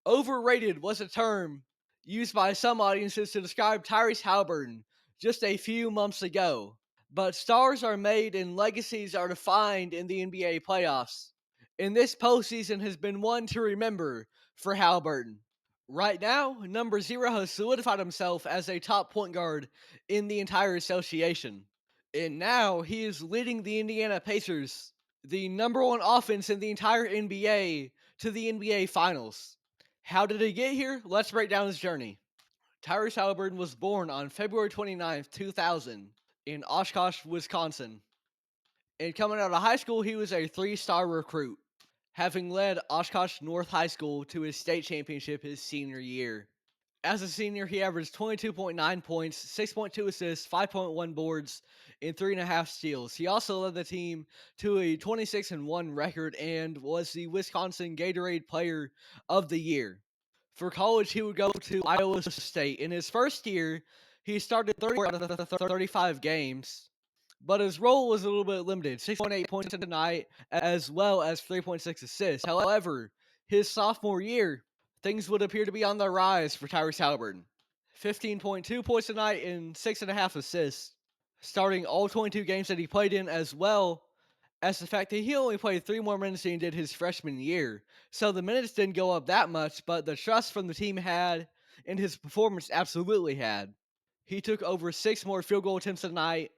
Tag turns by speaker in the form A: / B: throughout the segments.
A: Overrated was a term used by some audiences to describe Tyrese Haliburton just a few months ago. But stars are made and legacies are defined in the NBA playoffs. And this postseason has been one to remember for Haliburton. Right now, number zero has solidified himself as a top point guard in the entire association. And now he is leading the Indiana Pacers, the number one offense in the entire NBA, to the NBA Finals. How did he get here? Let's break down his journey. Tyrese Haliburton was born on February 29th, 2000, in Oshkosh, Wisconsin. And coming out of high school, he was a three-star recruit, having led Oshkosh North High School to his state championship his senior year. As a senior, he averaged 22.9 points, 6.2 assists, 5.1 boards, and 3.5 steals. He also led the team to a 26-1 record and was the Wisconsin Gatorade Player of the Year. For college, he would go to Iowa State. In his first year, he started 30 out of the 35 games, but his role was a little bit limited, 6.8 points a night, as well as 3.6 assists. However, his sophomore year, things would appear to be on the rise for Tyrese Haliburton. 15.2 points a night and 6.5 assists, starting all 22 games that he played in, as well as the fact that he only played 3 more minutes than he did his freshman year. So the minutes didn't go up that much, but the trust from the team had, and his performance absolutely had. He took over 6 more field goal attempts a night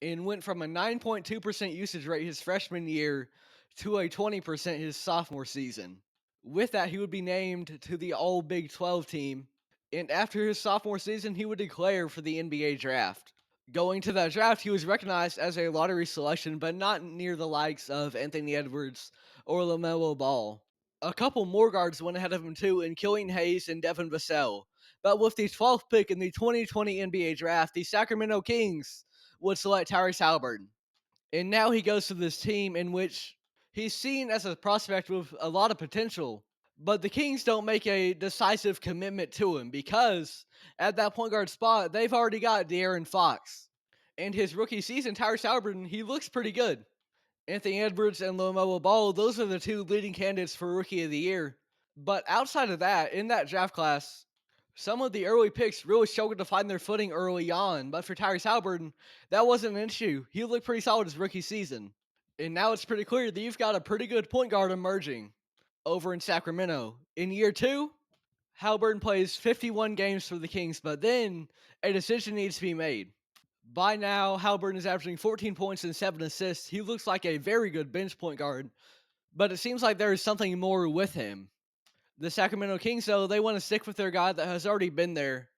A: and went from a 9.2% usage rate his freshman year to a 20% his sophomore season. With that, he would be named to the All Big 12 team, and after his sophomore season, he would declare for the NBA draft. Going to that draft, he was recognized as a lottery selection, but not near the likes of Anthony Edwards or LaMelo Ball. A couple more guards went ahead of him too, in Killian Hayes and Devin Vassell. But with the 12th pick in the 2020 NBA draft, the Sacramento Kings would select Tyrese Haliburton. And now he goes to this team in which he's seen as a prospect with a lot of potential. But the Kings don't make a decisive commitment to him because at that point guard spot, they've already got De'Aaron Fox. And his rookie season, Tyrese Haliburton, he looks pretty good. Anthony Edwards and LaMelo Ball, those are the two leading candidates for Rookie of the Year. But outside of that, in that draft class, some of the early picks really struggled to find their footing early on. But for Tyrese Haliburton, that wasn't an issue. He looked pretty solid his rookie season. And now it's pretty clear that you've got a pretty good point guard emerging over in Sacramento. In year two, Haliburton plays 51 games for the Kings, but then a decision needs to be made. By now, Haliburton is averaging 14 points and 7 assists. He looks like a very good bench point guard, but it seems like there is something more with him. The Sacramento Kings, though, they want to stick with their guy that has already been there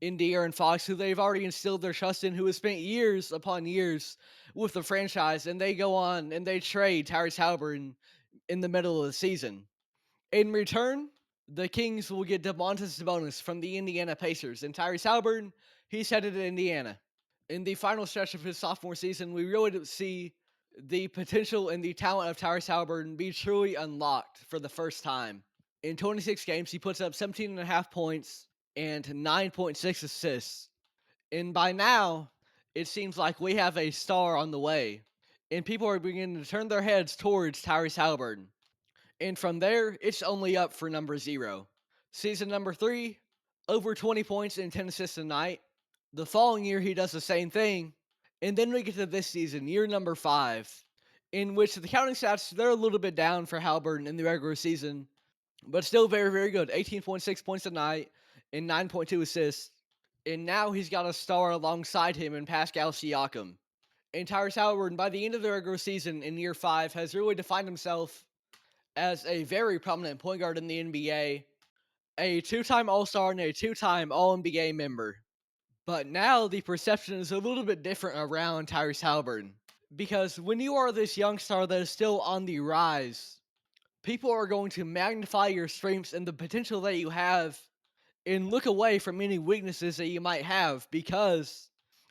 A: in De'Aaron Fox, who they've already instilled their trust in, who has spent years upon years with the franchise, and they go on and they trade Tyrese Haliburton in the middle of the season. In return, the Kings will get Domantas Sabonis from the Indiana Pacers, and Tyrese Haliburton, he's headed to Indiana. In the final stretch of his sophomore season, we really see the potential and the talent of Tyrese Haliburton be truly unlocked for the first time. In 26 games, he puts up 17.5 points and 9.6 assists. And by now, it seems like we have a star on the way. And people are beginning to turn their heads towards Tyrese Haliburton. And from there, it's only up for number zero. Season number 3, over 20 points and 10 assists a night. The following year, he does the same thing. And then we get to this season, year number 5, in which the counting stats, they're a little bit down for Haliburton in the regular season, but still very, very good. 18.6 points a night and 9.2 assists. And now he's got a star alongside him in Pascal Siakam. And Tyrese Haliburton, by the end of the regular season in year 5, has really defined himself as a very prominent point guard in the NBA, a 2-time All-Star and a 2-time All-NBA member. But now the perception is a little bit different around Tyrese Haliburton. Because when you are this young star that is still on the rise, people are going to magnify your strengths and the potential that you have and look away from any weaknesses that you might have because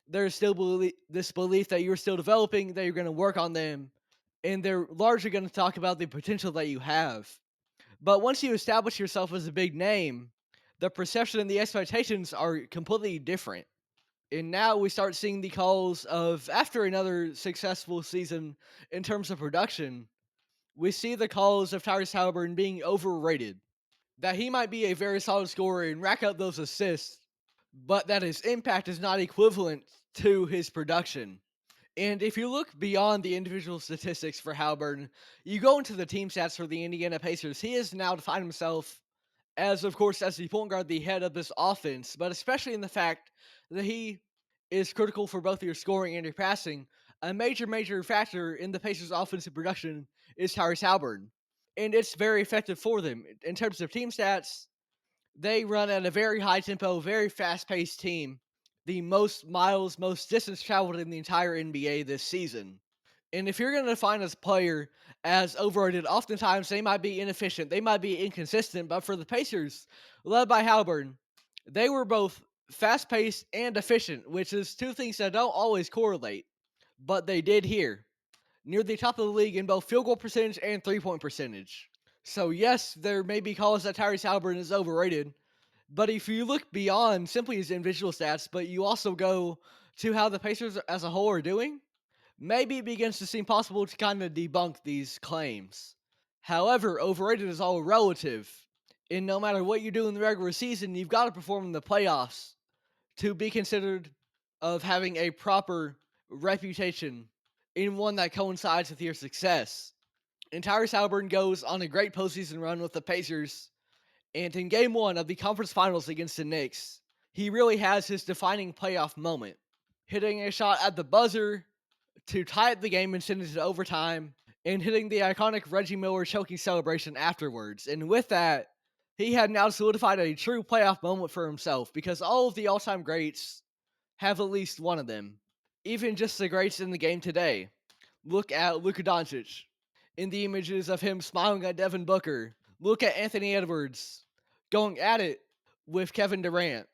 A: there's still this belief that you're still developing, that you're going to work on them, and they're largely going to talk about the potential that you have. But once you establish yourself as a big name, the perception and the expectations are completely different. And now we start seeing the calls of, after another successful season in terms of production, we see the calls of Tyrese Haliburton being overrated. that he might be a very solid scorer and rack up those assists, but that his impact is not equivalent to his production. And if you look beyond the individual statistics for Haliburton, you go into the team stats for the Indiana Pacers. He has now defined himself as, of course, as the point guard, the head of this offense, but especially in the fact that he is critical for both your scoring and your passing. A major factor in the Pacers' offensive production is Tyrese Haliburton, and it's very effective for them. In terms of team stats, they run at a very high tempo, very fast paced team. The most miles, most distance traveled in the entire NBA this season. And if you're going to define a player as overrated, oftentimes they might be inefficient, they might be inconsistent. But for the Pacers, led by Haliburton, they were both fast paced and efficient, which is two things that don't always correlate, but they did here. Near the top of the league in both field goal percentage and 3-point percentage. So, yes, there may be calls that Tyrese Haliburton is overrated, but if you look beyond simply his individual stats, but you also go to how the Pacers as a whole are doing, maybe it begins to seem possible to kind of debunk these claims. However, overrated is all relative, and no matter what you do in the regular season, you've got to perform in the playoffs to be considered of having a proper reputation in one that coincides with your success. And Tyrese Haliburton goes on a great postseason run with the Pacers, and in game one of the conference finals against the Knicks, he really has his defining playoff moment, hitting a shot at the buzzer to tie up the game and send it to overtime, and hitting the iconic Reggie Miller choking celebration afterwards. And with that, he had now solidified a true playoff moment for himself because all of the all time greats have at least one of them. Even just the greats in the game today. Look at Luka Doncic. In the images of him smiling at Devin Booker. Look at Anthony Edwards going at it with Kevin Durant.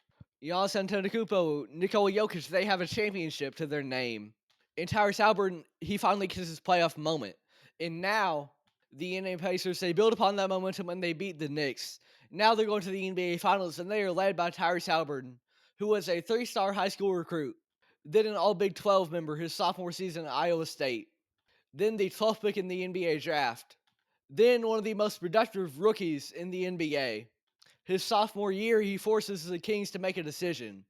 A: Giannis Antetokounmpo, Nikola Jokic, they have a championship to their name. And Tyrese Haliburton, he finally gets his playoff moment. And now, the NBA Pacers, they build upon that momentum and they beat the Knicks. Now they're going to the NBA Finals and they are led by Tyrese Haliburton, who was a 3-star high school recruit, then an All Big 12 member his sophomore season at Iowa State, then the 12th pick in the NBA draft, then one of the most productive rookies in the NBA. His sophomore year, he forces the Kings to make a decision,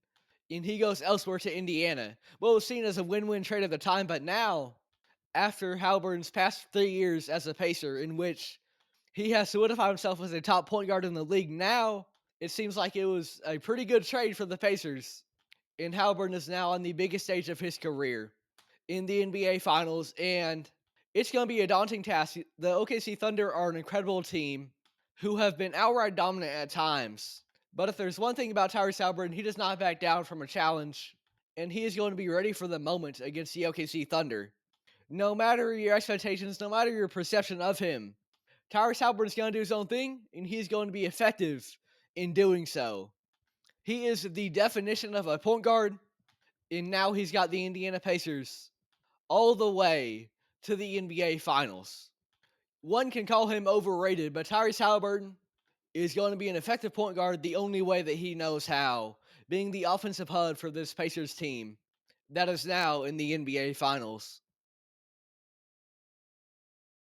A: and he goes elsewhere to Indiana. What was seen as a win-win trade at the time, but now, after Haliburton's past 3 years as a Pacer, in which he has solidified himself as a top point guard in the league, now it seems like it was a pretty good trade for the Pacers. And Haliburton is now on the biggest stage of his career in the NBA Finals, and it's going to be a daunting task. The OKC Thunder are an incredible team who have been outright dominant at times. But if there's one thing about Tyrese Haliburton, he does not back down from a challenge, and he is going to be ready for the moment against the OKC Thunder. No matter your expectations, no matter your perception of him, Tyrese Haliburton is going to do his own thing, and he's going to be effective in doing so. He is the definition of a point guard, and now he's got the Indiana Pacers all the way to the NBA Finals. One can call him overrated, but Tyrese Haliburton is going to be an effective point guard the only way that he knows how, being the offensive HUD for this Pacers team that is now in the NBA Finals.